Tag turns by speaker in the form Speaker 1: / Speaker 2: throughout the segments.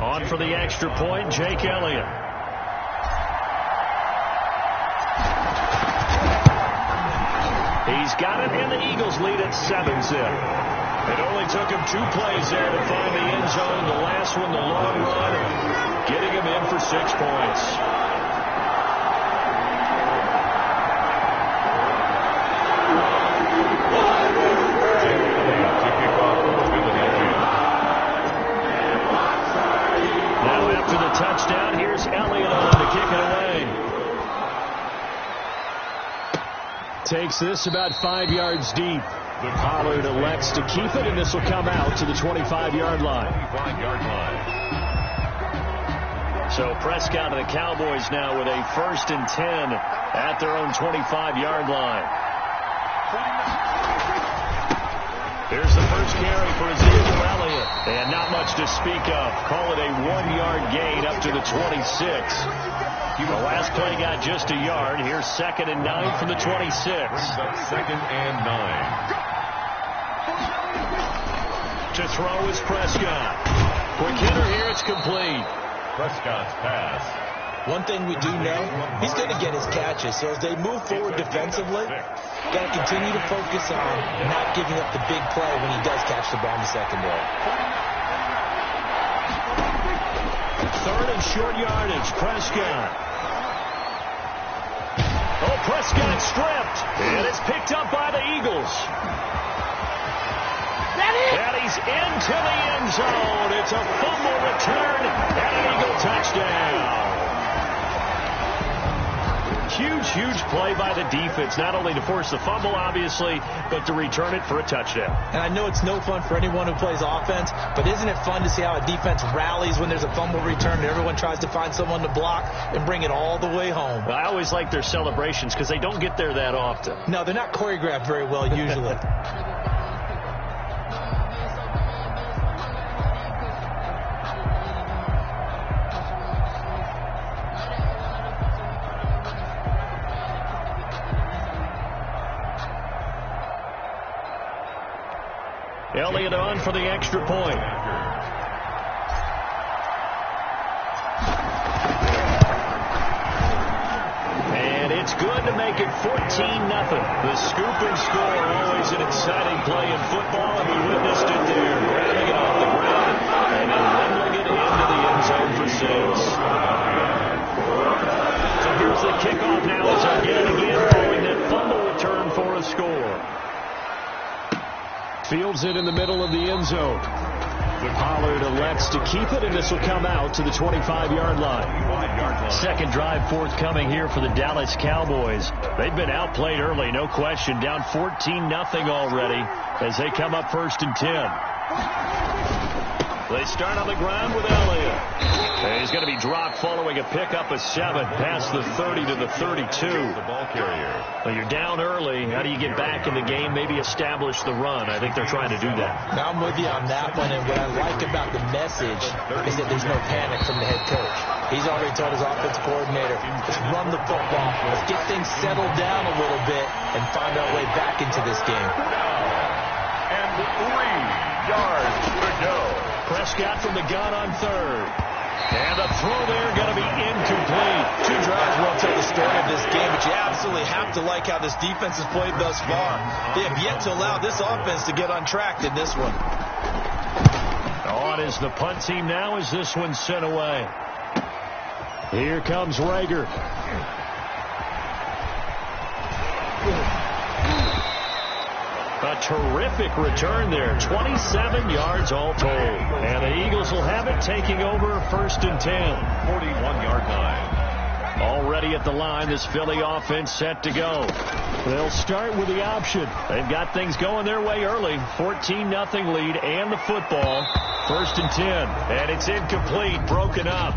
Speaker 1: On for the extra point, Jake Elliott. He's got it, and the Eagles lead at 7-zip. It only took him 2 plays there to find the end zone. The last one, the long run, getting him in for 6 points. Now after the touchdown, here's Elliott on to kick it away. Takes this about 5 yards deep. Pollard elects to keep it, and this will come out to the 25-yard line. So Prescott and the Cowboys now with a 1st and 10 at their own 25-yard line. Here's the first carry for Ezekiel Elliott. And not much to speak of. Call it a 1-yard gain up to the 26. The last play got just a yard. Here's 2nd and 9 from the 26.
Speaker 2: 2nd and 9.
Speaker 1: To throw is Prescott. Quick hitter here. It's complete.
Speaker 2: Prescott's pass.
Speaker 3: One thing we do know, he's going to get his catches. So as they move forward defensively, got to continue to focus on not giving up the big play when he does catch the ball in the secondary.
Speaker 1: 3rd and short yardage. Prescott. Oh, Prescott stripped. And it's picked up by the Eagles. And he's into the end zone. It's a fumble return and an Eagle touchdown. Huge play by the defense, not only to force the fumble, obviously, but to return it for a touchdown.
Speaker 3: And I know it's no fun for anyone who plays offense, but isn't it fun to see how a defense rallies when there's a fumble return and everyone tries to find someone to block and bring it all the way home?
Speaker 1: Well, I always like their celebrations because they don't get there that often.
Speaker 3: No, they're not choreographed very well usually.
Speaker 1: Elliott on for the extra point. And it's good to make it 14-0. The scoop and score, always an exciting play in football, and we witnessed it there. Grabbing it off the ground and then leveling it into the end zone for 6. So here's the kickoff now as I get it again following that fumble return for a score. Fields it in the middle of the end zone. Pollard elects to keep it, and this will come out to the 25-yard line. 2nd drive forthcoming here for the Dallas Cowboys. They've been outplayed early, no question. Down 14-0 already as they come up 1st and 10. They start on the ground with Elliott. And he's going to be dropped following a pickup of 7 past the 30 to the 32.
Speaker 2: The ball carrier.
Speaker 1: Well, you're down early. How do you get back in the game? Maybe establish the run. I think they're trying to do that.
Speaker 3: Now I'm with you on that one, and what I like about the message is that there's no panic from the head coach. He's already told his offensive coordinator, let's run the football, let's get things settled down a little bit and find our way back into this game.
Speaker 2: And 3 yards to go.
Speaker 1: Prescott from the gun on 3rd. And the throw there going to be incomplete.
Speaker 3: 2 drives won't tell the story of this game, but you absolutely have to like how this defense has played thus far. They have yet to allow this offense to get on track in this one.
Speaker 1: On is the punt team now as this one's sent away. Here comes Rager. A terrific return there. 27 yards all told. And the Eagles will have it, taking over 1st and 10.
Speaker 2: 41-yard line.
Speaker 1: Already at the line, this Philly offense set to go. They'll start with the option. They've got things going their way early. 14-0 lead and the football. 1st and 10. And it's incomplete, broken up.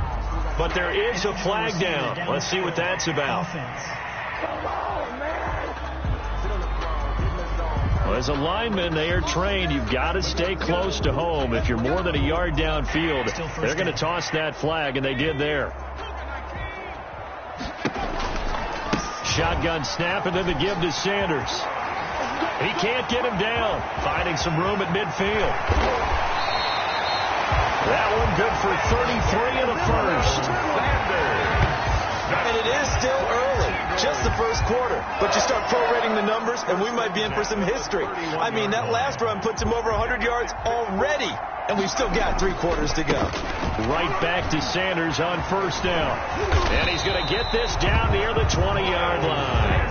Speaker 1: But there is a flag down. Let's see what that's about. Well, as a lineman, they are trained. You've got to stay close to home. If you're more than a yard downfield, they're going to toss that flag, and they did there. Shotgun snap, and then the give to Sanders. He can't get him down. Finding some room at midfield. That one good for 33 in the first.
Speaker 3: And it is still early, just the first quarter. But you start prorating the numbers, and we might be in for some history. I mean, that last run puts him over 100 yards already, and we've still got 3 quarters to go.
Speaker 1: Right back to Sanders on first down. And he's going to get this down near the 20-yard line.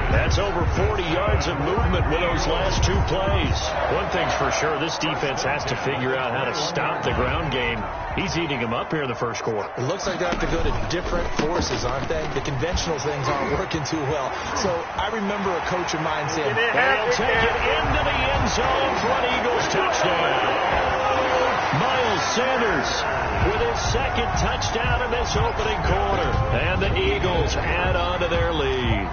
Speaker 1: That's over 40 yards of movement with those last 2 plays. One thing's for sure, this defense has to figure out how to stop the ground game. He's eating them up here in the first quarter.
Speaker 3: It looks like they have to go to different forces, aren't they? The conventional things aren't working too well. So I remember a coach of mine saying,
Speaker 1: they'll take it into the end zone for an Eagles touchdown. Miles Sanders with his second touchdown in this opening quarter. And the Eagles add on to their lead.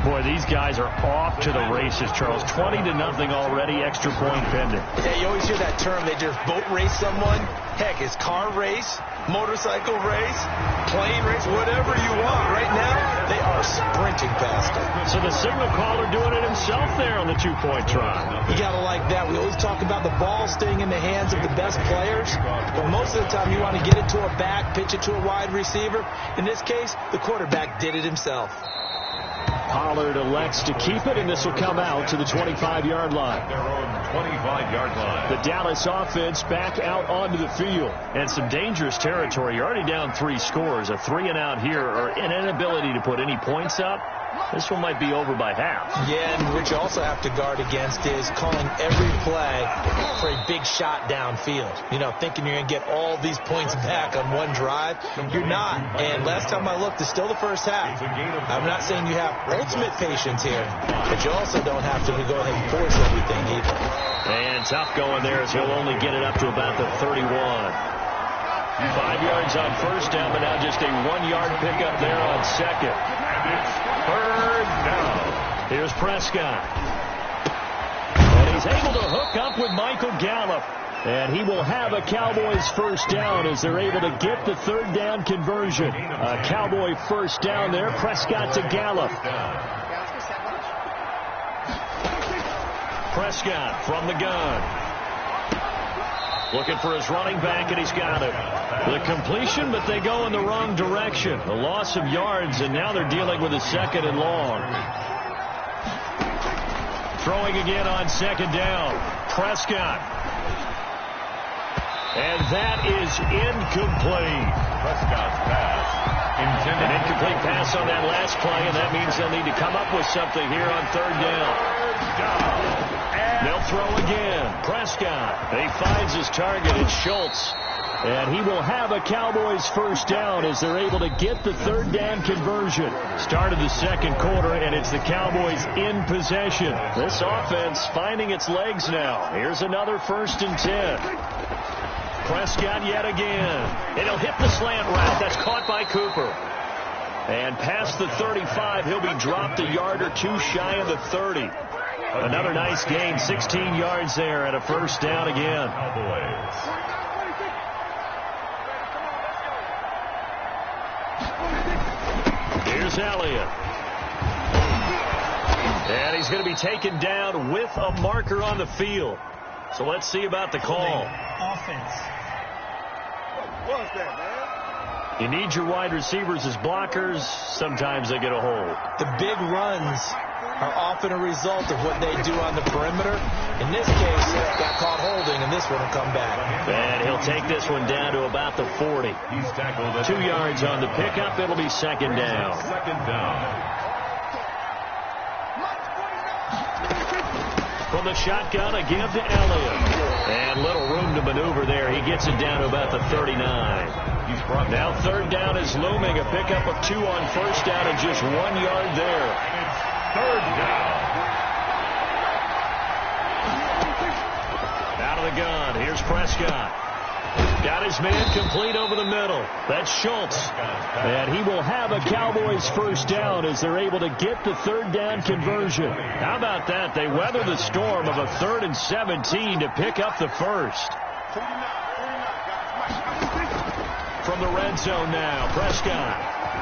Speaker 1: Boy, these guys are off to the races, Charles. 20-0 already, extra point pending.
Speaker 3: Yeah, you always hear that term, they just boat race someone. Heck, it's car race, motorcycle race, plane race, whatever you want. Right now, they are sprinting past it.
Speaker 1: So the signal caller doing it himself there on the 2-point try.
Speaker 3: You got to like that. We always talk about the ball staying in the hands of the best players, but most of the time you want to get it to a back, pitch it to a wide receiver. In this case, the quarterback did it himself.
Speaker 1: Pollard elects to keep it, and this will come out to the 25-yard line.
Speaker 2: Their own 25-yard line.
Speaker 1: The Dallas offense back out onto the field. And some dangerous territory. You're already down 3 scores. A 3-and-out here, or an inability to put any points up. This one might be over by half.
Speaker 3: Yeah, and what you also have to guard against is calling every play for a big shot downfield. You know, thinking you're going to get all these points back on one drive. You're not. And last time I looked, it's still the first half. I'm not saying you have ultimate patience here, but you also don't have to go ahead and force everything either.
Speaker 1: And tough going there as he'll only get it up to about the 31. 5 yards on first down, but now just a 1-yard pickup there on second. Third down. Here's Prescott. And he's able to hook up with Michael Gallup. And he will have a Cowboys first down as they're able to get the third down conversion. A Cowboy first down there. Prescott to Gallup. Prescott from the gun. Looking for his running back, and he's got it. The completion, but they go in the wrong direction. A loss of yards, and now they're dealing with a 2nd and long. Throwing again on 2nd down. Prescott. And that is incomplete.
Speaker 2: Prescott's pass.
Speaker 1: An incomplete pass on that last play, and that means they'll need to come up with something here on 3rd down. They'll throw again. Prescott. He finds his target. It's Schultz. And he will have a Cowboys first down as they're able to get the third down conversion. Start of the second quarter, and it's the Cowboys in possession. This offense finding its legs now. Here's another 1st and 10. Prescott yet again. And he'll hit the slant route. That's caught by Cooper. And past the 35, he'll be dropped a yard or 2 shy of the 30. Another nice gain, 16 yards there, and a first down again. Here's Elliott. And he's going to be taken down with a marker on the field. So let's see about the call.
Speaker 4: Offense. What's that, man?
Speaker 1: You need your wide receivers as blockers. Sometimes they get a hold.
Speaker 3: The big runs are often a result of what they do on the perimeter. In this case, got caught holding, and this one will come back.
Speaker 1: And he'll take this one down to about the 40.
Speaker 2: He's tackled at
Speaker 1: 2 yards on the pickup. It'll be 2nd down.
Speaker 2: 2nd down.
Speaker 1: From the shotgun, a give to Elliott. And little room to maneuver there. He gets it down to about the 39. Now 3rd down is looming. A pickup of 2 on first down and just 1 yard there.
Speaker 2: 3rd down.
Speaker 1: Out of the gun. Here's Prescott. Got his man complete over the middle. That's Schultz. And he will have a Cowboys first down as they're able to get the third down conversion. How about that? They weather the storm of a 3rd and 17 to pick up the first. From the red zone now, Prescott.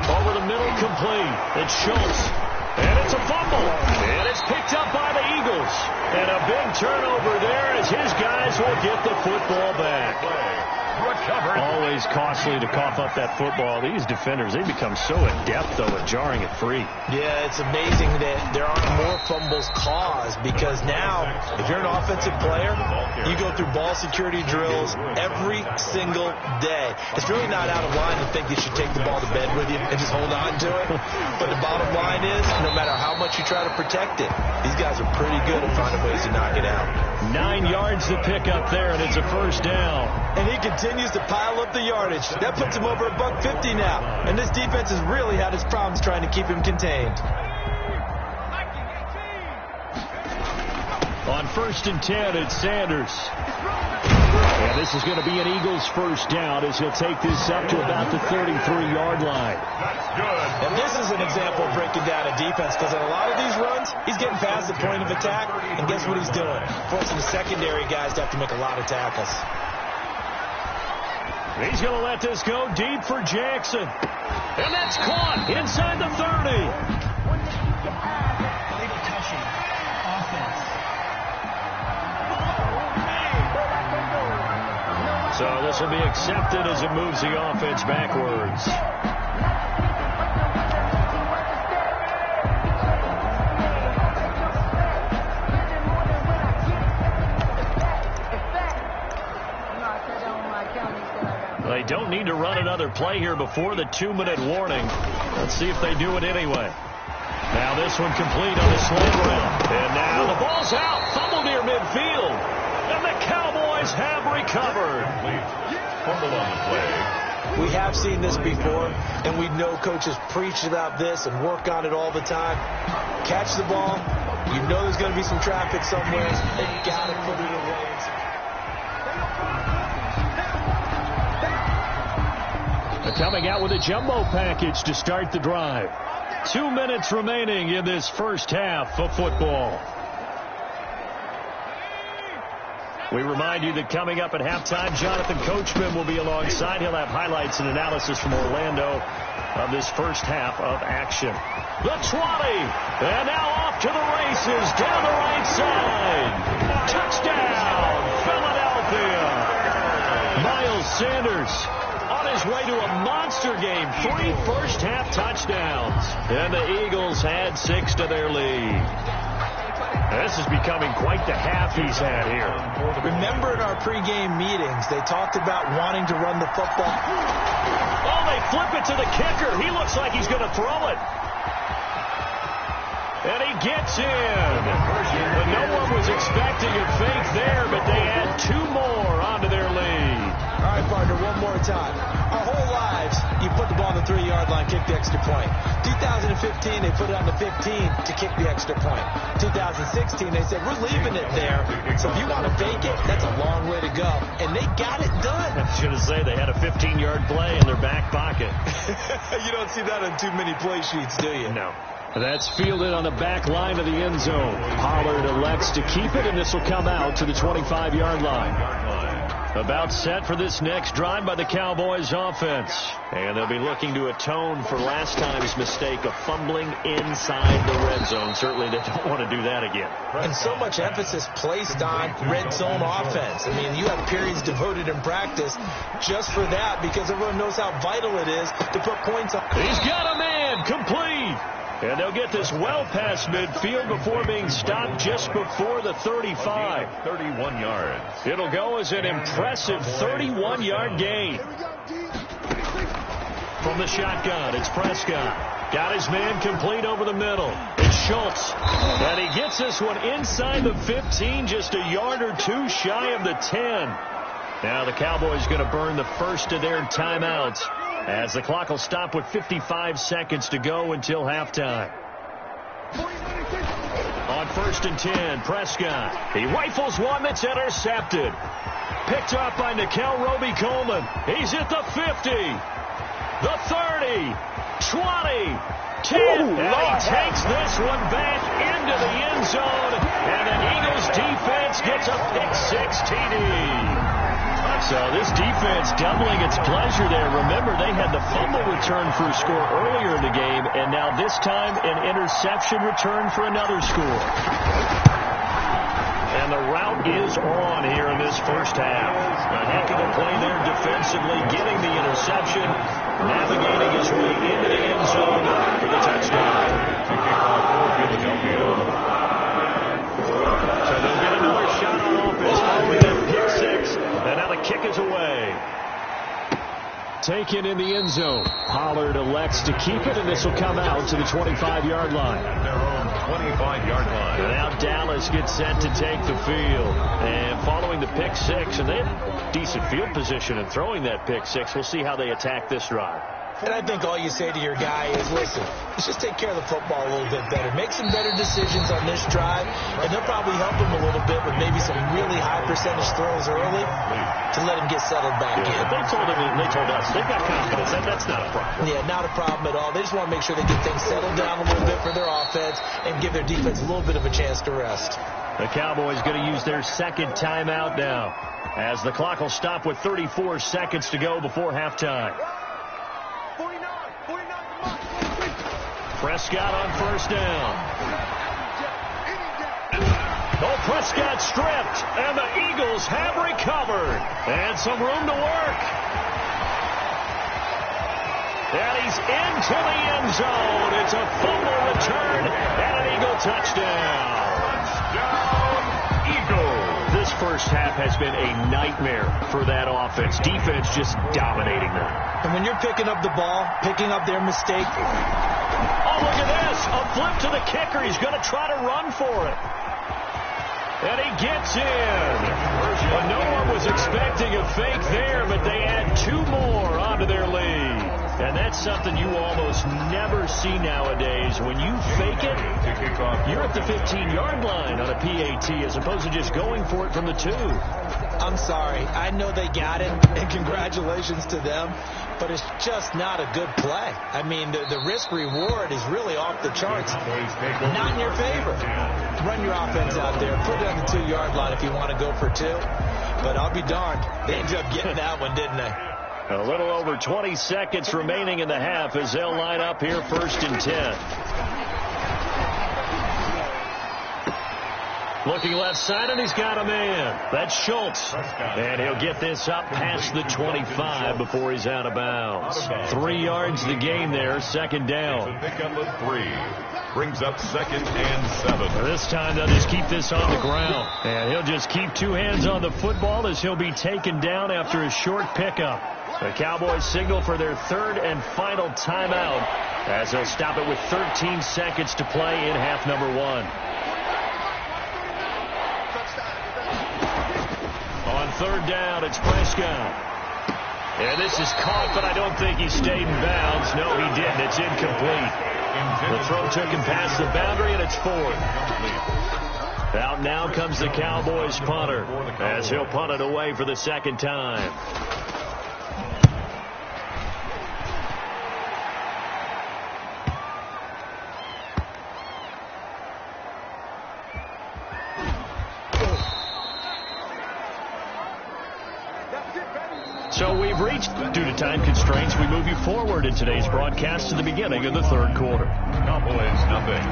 Speaker 1: Over the middle, complete. It's Schultz. And It's a fumble. And it's picked up by the Eagles. And a big turnover there as his guys will get the football back.
Speaker 2: Recovered.
Speaker 1: Always costly to cough up that football. These defenders, they become so adept, though, at jarring it free.
Speaker 3: Yeah, it's amazing that there aren't more fumbles caused because now, if you're an offensive player, you go through ball security drills every single day. It's really not out of line to think you should take the ball to bed with you and just hold on to it. But the bottom line is, no matter how much you try to protect it, these guys are pretty good at finding ways to knock it out.
Speaker 1: 9 yards to pick up there, and it's a first down.
Speaker 3: And he continues to pile up the yardage. That puts him over $150 now. And this defense has really had its problems trying to keep him contained.
Speaker 1: On 1st and 10, it's Sanders. And this is going to be an Eagles first down as he'll take this up to about the 33-yard line.
Speaker 2: That's good.
Speaker 3: And this is an example of breaking down a defense because in a lot of these runs, he's getting past the point of attack. And guess what he's doing? Forcing the secondary guys to have to make a lot of tackles.
Speaker 1: He's going to let this go deep for Jackson. And that's caught inside the 30. So this will be accepted as it moves the offense backwards. They don't need to run another play here before the 2-minute warning. Let's see if they do it anyway. Now this one complete on the slant route. And now the ball's out. Fumble near midfield. And the Cowboys have recovered.
Speaker 2: Fumble on the play.
Speaker 3: We have seen this before, and we know coaches preach about this and work on it all the time. Catch the ball. You know there's going to be some traffic somewhere. They've got to put it away.
Speaker 1: Coming out with a jumbo package to start the drive. 2 minutes remaining in this first half of football. We remind you that coming up at halftime, Jonathan Coachman will be alongside. He'll have highlights and analysis from Orlando of this first half of action. The 20, and now off to the races down the right side. Touchdown, Philadelphia. Miles Sanders on his way to a monster game. 3 first-half touchdowns. And the Eagles had 6 to their lead. This is becoming quite the half he's had here.
Speaker 3: Remember in our pregame meetings, they talked about wanting to run the football.
Speaker 1: Oh, they flip it to the kicker. He looks like he's going to throw it. And he gets in. But no one was expecting a fake there, but they add 2 more onto their lead.
Speaker 3: All right, partner, one more time. Our whole lives, you put the ball on the 3-yard line, kick the extra point. 2015, they put it on the 15 to kick the extra point. 2016, they said, we're leaving it there. So if you want to fake it, that's a long way to go. And they got it done.
Speaker 1: I was going to say they had a 15-yard play in their back pocket.
Speaker 3: You don't see that on too many play sheets, do you?
Speaker 1: No. That's fielded on the back line of the end zone. Pollard elects to keep it, and this will come out to the 25-yard line. About set for this next drive by the Cowboys offense. And they'll be looking to atone for last time's mistake of fumbling inside the red zone. Certainly they don't want to do that again.
Speaker 3: And so much emphasis placed on red zone offense. I mean, you have periods devoted in practice just for that because everyone knows how vital it is to put points on.
Speaker 1: He's got a man complete. And they'll get this well past midfield before being stopped just before the 35.
Speaker 2: 31 yards.
Speaker 1: It'll go as an impressive 31-yard gain. From the shotgun, it's Prescott. Got his man complete over the middle. It's Schultz. And he gets this one inside the 15, just a yard or 2 shy of the 10. Now the Cowboys going to burn the first of their timeouts, as the clock will stop with 55 seconds to go until halftime. On 1st and 10, Prescott. He rifles one that's intercepted. Picked up by Nickel Roby-Coleman. He's at the 50, the 30, 20, 10. And he takes this one back into the end zone. And the Eagles defense gets a pick-6 TD. So this defense doubling its pleasure there. Remember, they had the fumble return for a score earlier in the game, and now this time an interception return for another score. And the route is on here in this first half. A heck of a play there defensively, getting the interception, navigating his way into the end zone for the touchdown. So they'll get another shot on offense following that pick six. And now the kick is away. Taken in the end zone. Pollard elects to keep it, and this will come out to the 25-yard line.
Speaker 2: Their own 25-yard line.
Speaker 1: And now Dallas gets set to take the field. And following the pick six, and they have decent field position in throwing that pick six. We'll see how they attack this drive.
Speaker 3: And I think all you say to your guy is, listen, let's just take care of the football a little bit better. Make some better decisions on this drive, and they'll probably help him a little bit with maybe some really high percentage throws early to let him get settled back in.
Speaker 1: They told us they've got confidence. That's not a problem.
Speaker 3: Yeah, not a problem at all. They just want to make sure they get things settled down a little bit for their offense and give their defense a little bit of a chance to rest.
Speaker 1: The Cowboys going to use their second timeout now, as the clock will stop with 34 seconds to go before halftime. Prescott on first down. Oh, Prescott stripped, and the Eagles have recovered. And some room to work. And he's into the end zone. It's a fumble return and an Eagle touchdown.
Speaker 2: Touchdown, Eagles.
Speaker 1: This first half has been a nightmare for that offense. Defense just dominating them.
Speaker 3: And when you're picking up the ball, picking up their mistake.
Speaker 1: Oh, look at this. A flip to the kicker. He's going to try to run for it. And he gets in. But no one was expecting a fake there, but they add two more onto their lead. And that's something you almost never see nowadays. When you fake it, you're at the 15-yard line on a PAT as opposed to just going for it from the 2.
Speaker 3: I'm sorry. I know they got it, and congratulations to them, but it's just not a good play. I mean, the risk-reward is really off the charts. Not in your favor. Run your offense out there. Put it on the 2-yard line if you want to go for 2. But I'll be darned. They ended up getting that one, didn't they?
Speaker 1: A little over 20 seconds remaining in the half as they'll line up here first and 10. Looking left side, and he's got a man. That's Schultz. And he'll get this up past the 25 before he's out of bounds. 3 yards the gain there, second down.
Speaker 2: Pick up a 3. Brings up second and 7.
Speaker 1: This time they'll just keep this on the ground. And he'll just keep 2 hands on the football as he'll be taken down after a short pickup. The Cowboys signal for their third and final timeout as they'll stop it with 13 seconds to play in half number 1. On third down, it's Prescott. And this is caught, but I don't think he stayed in bounds. No, he didn't. It's incomplete. The throw took him past the boundary, and it's 4th. Out now comes the Cowboys punter as he'll punt it away for the second time. So we've reached, due to time constraints, we move you forward in today's broadcast to the beginning of the third quarter.
Speaker 2: Cowboys nothing.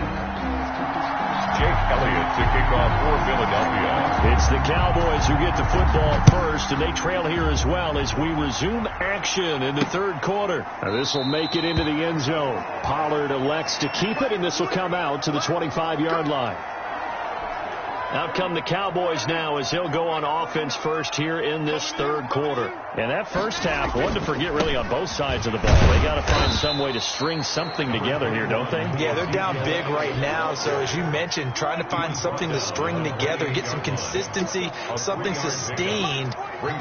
Speaker 2: Jake Elliott to kick off for Philadelphia.
Speaker 1: It's the Cowboys who get the football first, and they trail here as well as we resume action in the third quarter. Now this will make it into the end zone. Pollard elects to keep it, and this will come out to the 25-yard line. Out come the Cowboys now as he'll go on offense first here in this third quarter. And that first half, one to forget really on both sides of the ball. They got to find some way to string something together here, don't they?
Speaker 3: Yeah, they're down big right now. So as you mentioned, trying to find something to string together, get some consistency, something sustained,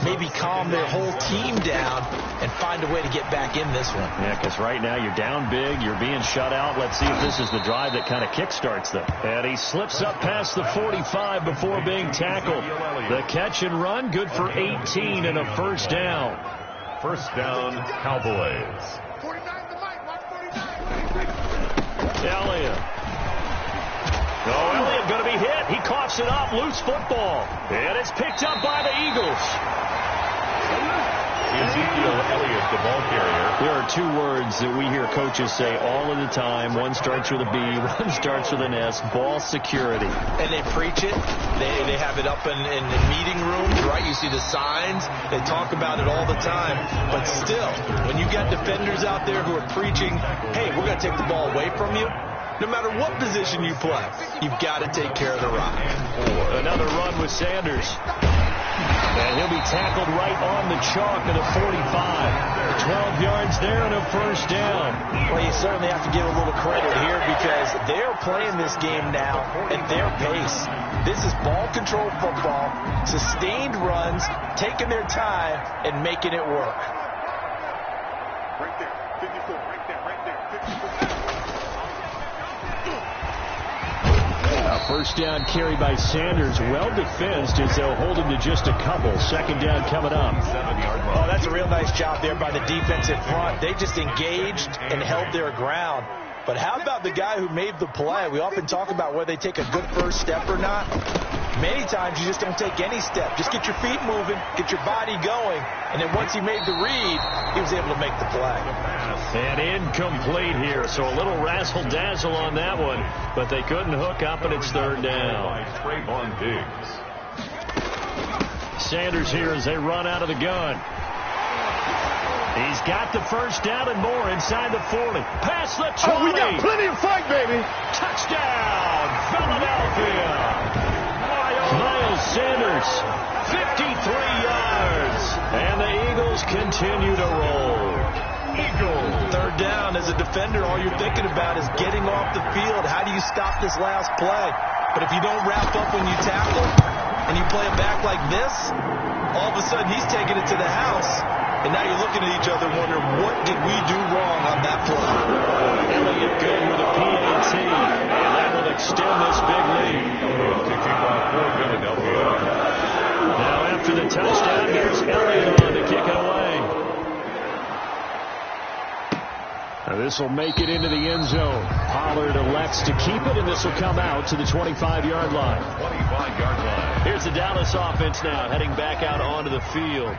Speaker 3: maybe calm their whole team down and find a way to get back in this one.
Speaker 1: Yeah, because right now you're down big, you're being shut out. Let's see if this is the drive that kind of kickstarts them. And he slips up past the 45 before being tackled. The catch and run, good for 18 and a first down.
Speaker 2: First down, Cowboys.
Speaker 1: Elliott. Oh, Elliott going to be hit. He coughs it up. Loose football. And it's picked up by the Eagles.
Speaker 2: Ezekiel Elliott, the ball carrier.
Speaker 1: There are two words that we hear coaches say all of the time. One starts with a B, one starts with an S. Ball security.
Speaker 3: And they preach it. They have it up in the meeting rooms, right? You see the signs. They talk about it all the time. But still, when you got defenders out there who are preaching, hey, we're going to take the ball away from you, no matter what position you play, you've got to take care of the rock.
Speaker 1: Another run with Sanders. And he'll be tackled right on the chalk of the 45. 12 yards there and a first down.
Speaker 3: Well, you certainly have to give a little credit here because they're playing this game now at their pace. This is ball control football, sustained runs, taking their time, and making it work.
Speaker 4: Right there. 54. Right there. 54.
Speaker 1: First down carry by Sanders. Well defensed as they'll hold him to just a couple. Second down coming up.
Speaker 3: Oh, that's a real nice job there by the defensive front. They just engaged and held their ground. But how about the guy who made the play? We often talk about whether they take a good first step or not. Many times you just don't take any step. Just get your feet moving, get your body going, and then once he made the read, he was able to make the play.
Speaker 1: And incomplete here, so a little razzle-dazzle on that one, but they couldn't hook up, and it's third down. Sanders here as they run out of the gun. He's got the first down and more inside the 40. Past the 20.
Speaker 4: Oh, we got plenty of fight, baby.
Speaker 1: Touchdown, Philadelphia. Miles Sanders, 53 yards. And the Eagles continue to roll.
Speaker 3: Third down as a defender, all you're thinking about is getting off the field. How do you stop this last play? But if you don't wrap up when you tackle and you play it back like this, all of a sudden he's taking it to the house. And now you're looking at each other wondering, what did we do wrong on that play?
Speaker 1: Elliott good with a PAT. And that will extend this big lead. Now after the touchdown, here's Elliott on to kick it away. Now this will make it into the end zone. Pollard elects to keep it, and this will come out to the 25-yard line.
Speaker 2: 25-yard line.
Speaker 1: Here's the Dallas offense now, heading back out onto the field.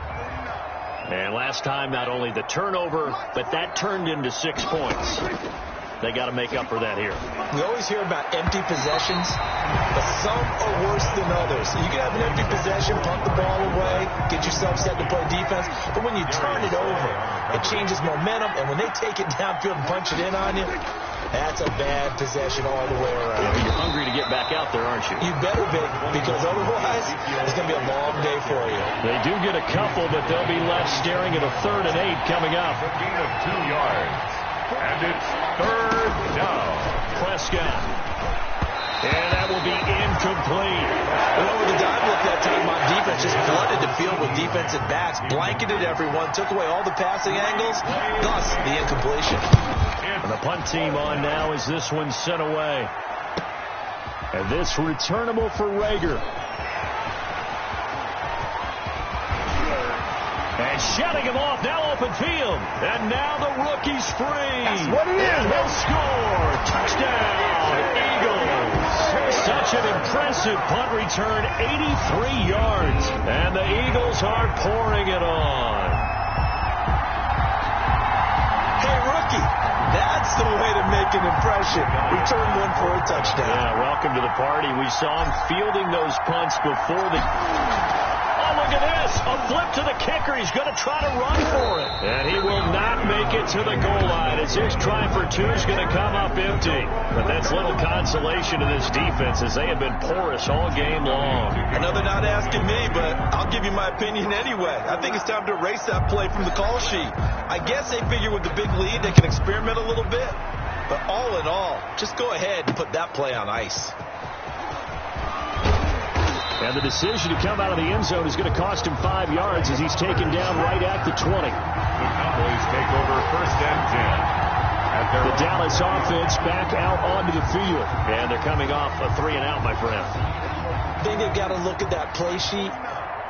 Speaker 1: And last time, not only the turnover, but that turned into 6 points. They got to make up for that here.
Speaker 3: We always hear about empty possessions, but some are worse than others. You can have an empty possession, punt the ball away, get yourself set to play defense, but when you turn it over, it changes momentum, and when they take it downfield and punch it in on you, that's a bad possession all the way around.
Speaker 1: Yeah, you're hungry to get back out there, aren't you?
Speaker 3: You better be, because otherwise, it's going to be a long day for you.
Speaker 1: They do get a couple, but they'll be left staring at a 3rd and 8 coming up.
Speaker 2: A gain of 2 yards. And it's third down.
Speaker 1: Prescott. And that will be incomplete.
Speaker 3: Well, over the dive look that time, my defense just flooded the field with defensive backs, blanketed everyone, took away all the passing angles, thus the incompletion.
Speaker 1: And the punt team on now as this one's sent away. And this returnable for Rager. And shutting him off, now open field. And now the rookie's free.
Speaker 4: That's what it is.
Speaker 1: And he'll score. Touchdown, Eagles. Such an impressive punt return, 83 yards. And the Eagles are pouring it on.
Speaker 3: Hey, rookie, that's the way to make an impression. Return one for a touchdown.
Speaker 1: Yeah, welcome to the party. We saw him fielding those punts before the... Oh, look at this. A flip to the kicker. He's going to try to run for it. And he will not make it to the goal line. As his try for 2 is going to come up empty. But that's little consolation to this defense as they have been porous all game long.
Speaker 3: I know they're not asking me, but I'll give you my opinion anyway. I think it's time to erase that play from the call sheet. I guess they figure with the big lead they can experiment a little bit. But all in all, just go ahead and put that play on ice.
Speaker 1: And the decision to come out of the end zone is going to cost him 5 yards as he's taken down right at the 20.
Speaker 2: The Cowboys take over 1st and 10.
Speaker 1: The Dallas offense back out onto the field. And they're coming off a 3-and-out, my friend.
Speaker 3: I think they've got to look at that play sheet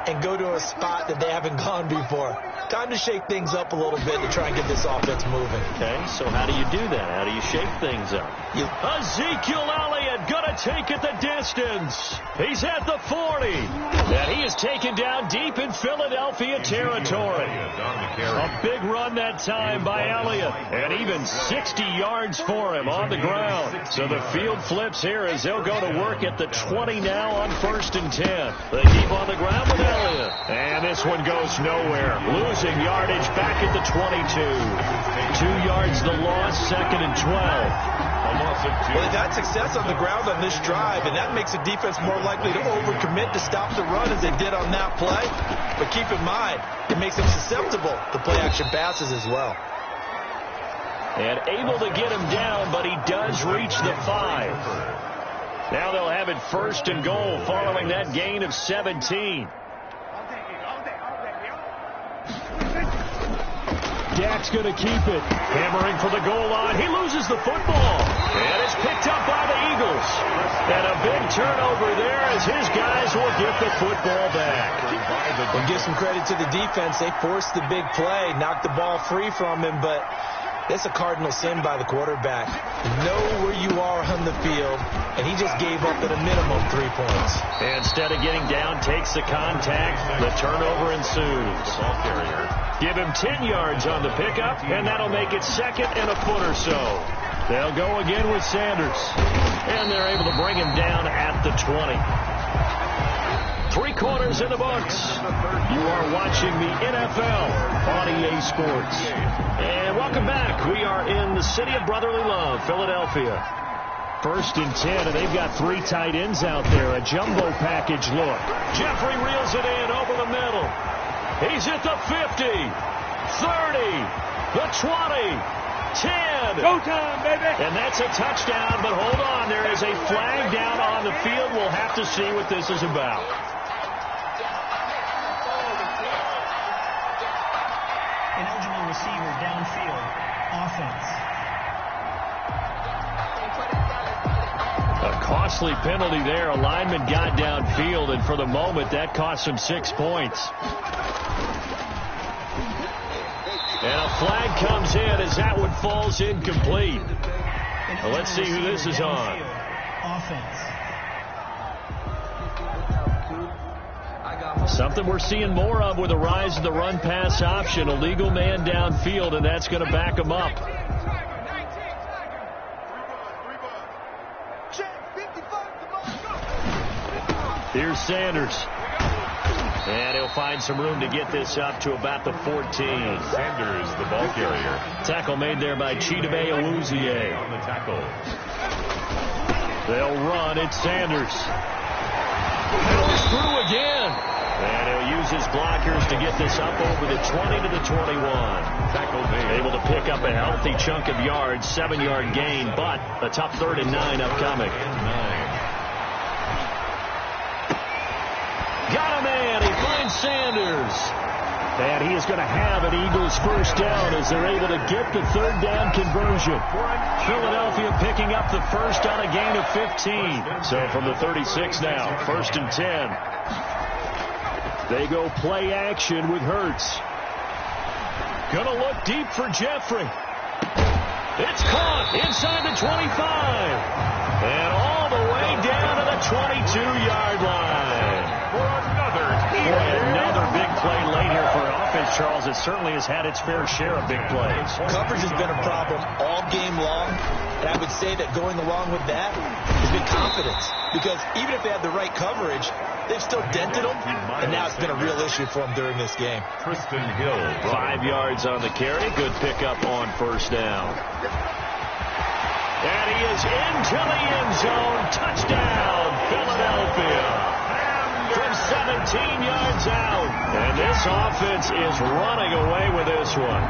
Speaker 3: and go to a spot that they haven't gone before. Time to shake things up a little bit to try and get this offense moving.
Speaker 1: Okay, so how do you do that? How do you shake things up? Ezekiel Elliott going to take it the distance. He's at the 40. And he is taken down deep in Philadelphia territory. A big run that time by Elliott. And even 60 yards for him on the ground. So the field flips here as they'll go to work at the 20 now on 1st and 10. They keep on the ground with Elliott. And this one goes nowhere. Losing yardage back at the 22. 2 yards the loss, 2nd and 12.
Speaker 3: Well, they've had success on the ground on this drive, and that makes the defense more likely to overcommit to stop the run as they did on that play. But keep in mind, it makes them susceptible to play-action passes as well.
Speaker 1: And able to get him down, but he does reach the 5. Now they'll have it 1st and goal following that gain of 17. Dak's going to keep it. Hammering for the goal line. He loses the football. And it's picked up by the Eagles. And a big turnover there as his guys will get the football back.
Speaker 3: We'll give some credit to the defense. They forced the big play, knocked the ball free from him, but it's a cardinal sin by the quarterback. Know where you are on the field, and he just gave up at a minimum 3 points.
Speaker 1: And instead of getting down, takes the contact. The turnover ensues. Ball carrier. Give him 10 yards on the pickup, and that'll make it 2nd and a foot or so. They'll go again with Sanders. And they're able to bring him down at the 20. 3 quarters in the books. You are watching the NFL on EA Sports. And welcome back. We are in the city of brotherly love, Philadelphia. 1st and 10, and they've got 3 tight ends out there. A jumbo package look. Jeffrey reels it in over the middle. He's at the 50, 30, the 20, 10.
Speaker 4: Go time, baby.
Speaker 1: And that's a touchdown, but hold on. There is a flag down on the field. We'll have to see what this is about.
Speaker 5: Ineligible receiver downfield. Offense.
Speaker 1: A costly penalty there. A lineman got downfield, and for the moment, that cost him 6 points. And a flag comes in as that one falls incomplete. Well, let's see who this is on.
Speaker 5: Offense.
Speaker 1: Something we're seeing more of with the rise of the run-pass option. A legal man downfield, and that's going to back him up. Here's Sanders. And he'll find some room to get this up to about the 14.
Speaker 2: Sanders, the ball carrier.
Speaker 1: Tackle made there by Chidobe Awuzie.
Speaker 2: On the tackle.
Speaker 1: They'll run. It's Sanders. Powers through again. And he'll use his blockers to get this up over the 20 to the 21.
Speaker 2: Tackle made.
Speaker 1: Able to pick up a healthy chunk of yards, 7-yard gain, but a tough 3rd and 9 upcoming. Got a man. He finds Sanders. And he is going to have an Eagles 1st down as they're able to get the 3rd down conversion. Philadelphia picking up the 1st on a gain of 15. So from the 36 now, 1st and 10. They go play action with Hurts. Gonna look deep for Jeffrey. It's caught inside the 25. And all the way down to the 22-yard line. Another big play late here for offense, Charles. It certainly has had its fair share of big plays.
Speaker 3: Coverage has been a problem all game long, and I would say that going along with that has been confidence. Because even if they had the right coverage, they've still dented them, and now it's been a real issue for them during this game.
Speaker 2: Tristan Hill.
Speaker 1: 5 yards on the carry. Good pickup on 1st down. And he is into the end zone. Touchdown, Philadelphia. From 17 yards out. And this offense is running away with this one.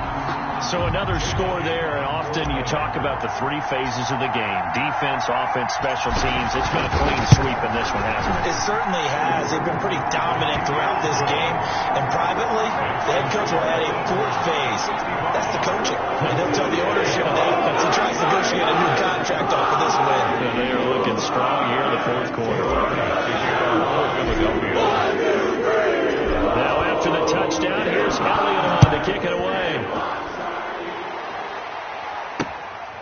Speaker 1: So another score there, and often you talk about the 3 phases of the game. Defense, offense, special teams. It's been a clean sweep in this one, hasn't it?
Speaker 3: It certainly has. They've been pretty dominant throughout this game. And privately, the head coach will add a 4th phase. That's the coaching. And he'll tell the ownership that as he tries to negotiate a new contract off of this win.
Speaker 1: And they are looking strong here in the 4th quarter. first down. Here's Elliott on to kick it away.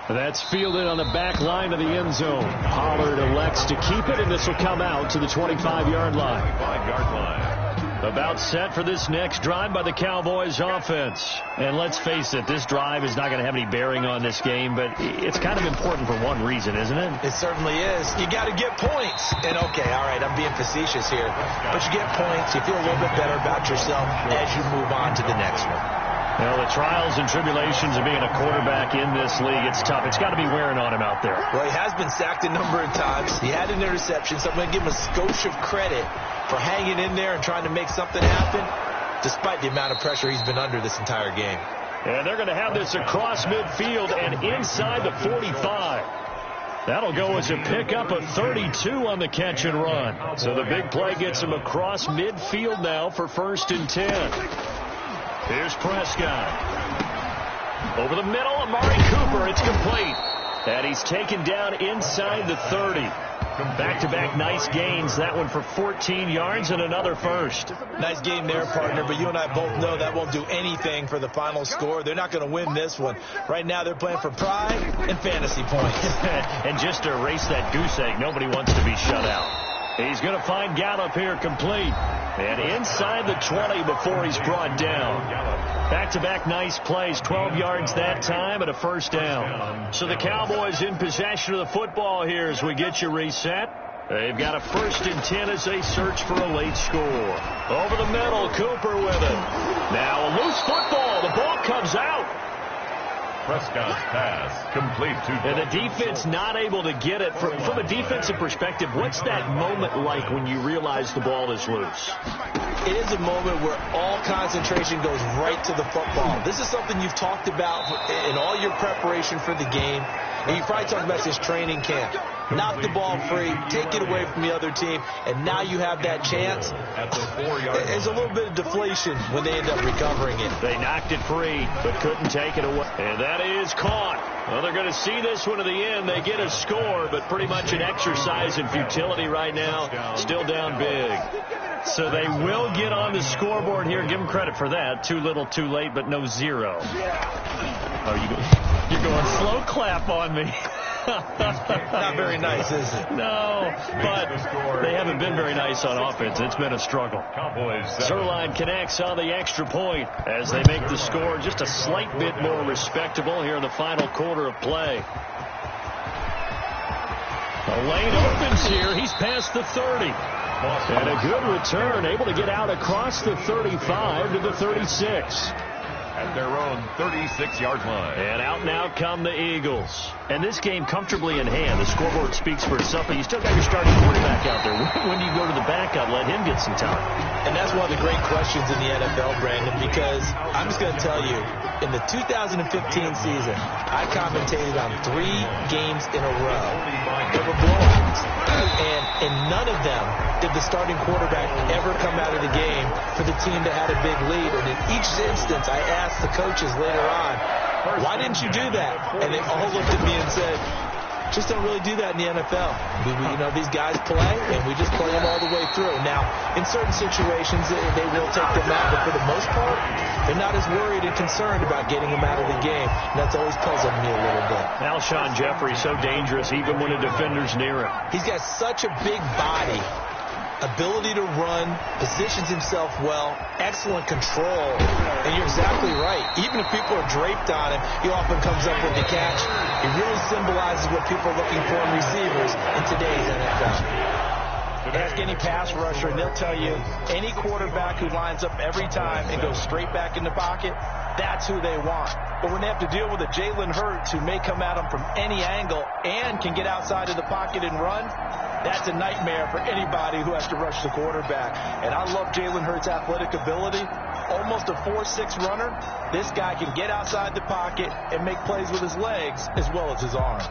Speaker 1: That's fielded on the back line of the end zone. Pollard elects to keep it, and this will come out to the 25-yard line.
Speaker 2: 25-yard line.
Speaker 1: About set for this next drive by the Cowboys offense. And let's face it, this drive is not going to have any bearing on this game, but it's kind of important for one reason, isn't it?
Speaker 3: It certainly is. You got to get points. And, okay, all right, I'm being facetious here. But you get points, you feel a little bit better about yourself as you move on to the next one.
Speaker 1: Well, the trials and tribulations of being a quarterback in this league, it's tough. It's got to be wearing on him out there.
Speaker 3: Well, he has been sacked a number of times. He had an interception, so I'm going to give him a skosh of credit for hanging in there and trying to make something happen, despite the amount of pressure he's been under this entire game.
Speaker 1: And they're going to have this across midfield and inside the 45. That'll go as a pickup of 32 on the catch and run. So the big play gets him across midfield now for 1st and 10. Here's Prescott. Over the middle, Amari Cooper. It's complete. And he's taken down inside the 30. Back-to-back nice gains. That one for 14 yards and another first.
Speaker 3: Nice game there, partner, but you and I both know that won't do anything for the final score. They're not going to win this one. Right now they're playing for pride and fantasy points.
Speaker 1: And just to erase that goose egg, nobody wants to be shut out. He's going to find Gallup here complete. And inside the 20 before he's brought down. Back-to-back nice plays, 12 yards that time and a first down. So the Cowboys in possession of the football here as we get you reset. They've got a 1st and 10 as they search for a late score. Over the middle, Cooper with it. Now a loose football. The ball comes out.
Speaker 2: Prescott's pass complete to
Speaker 1: And the defense not able to get it. From a defensive perspective, what's that moment like when you realize the ball is loose?
Speaker 3: It is a moment where all concentration goes right to the football. This is something you've talked about in all your preparation for the game. And you probably talked about this training camp. Knock the ball free, take it away from the other team, and now you have that chance. There's a little bit of deflation when they end up recovering it.
Speaker 1: They knocked it free, but couldn't take it away. And that is caught. Well, they're going to see this one to the end. They get a score, but pretty much an exercise in futility right now. Still down big. So they will get on the scoreboard here. Give them credit for that. Too little, too late, but no zero. You're going slow clap on me.
Speaker 3: Not very nice, is it?
Speaker 1: No, but they haven't been very nice on offense. It's been a struggle. Zerline connects on the extra point as they make the score just a slight bit more respectable here in the final quarter of play. The lane opens here. He's past the 30. And a good return, able to get out across the 35 to the 36.
Speaker 2: At their own 36-yard line.
Speaker 1: And out now come the Eagles. And this game comfortably in hand. The scoreboard speaks for itself, but you still got your starting quarterback out there. When do you go to the backup, let him get some time?
Speaker 3: And that's one of the great questions in the NFL, Brandon, because I'm just going to tell you, in the 2015 season, I commentated on 3 games in a row. They were blowouts. And in none of them did the starting quarterback ever come out of the game for the team that had a big lead. And in each instance, I asked the coaches later on, why didn't you do that? And they all looked at me and said, just don't really do that in the NFL. These guys play, and we just play them all the way through. Now, in certain situations, they will take them out, but for the most part, they're not as worried and concerned about getting them out of the game. And that's always puzzled me a little bit.
Speaker 1: Alshon Jeffrey, so dangerous, even when a defender's near him.
Speaker 3: He's got such a big body, ability to run, positions himself well, excellent control. And you're exactly right. Even if people are draped on him, he often comes up with the catch. He really symbolizes what people are looking for in receivers in today's NFL. Ask any pass rusher, and they'll tell you any quarterback who lines up every time and goes straight back in the pocket, that's who they want. But when they have to deal with a Jalen Hurts who may come at them from any angle and can get outside of the pocket and run, that's a nightmare for anybody who has to rush the quarterback. And I love Jalen Hurts' athletic ability. Almost a 4.6 runner. This guy can get outside the pocket and make plays with his legs as well as his arm.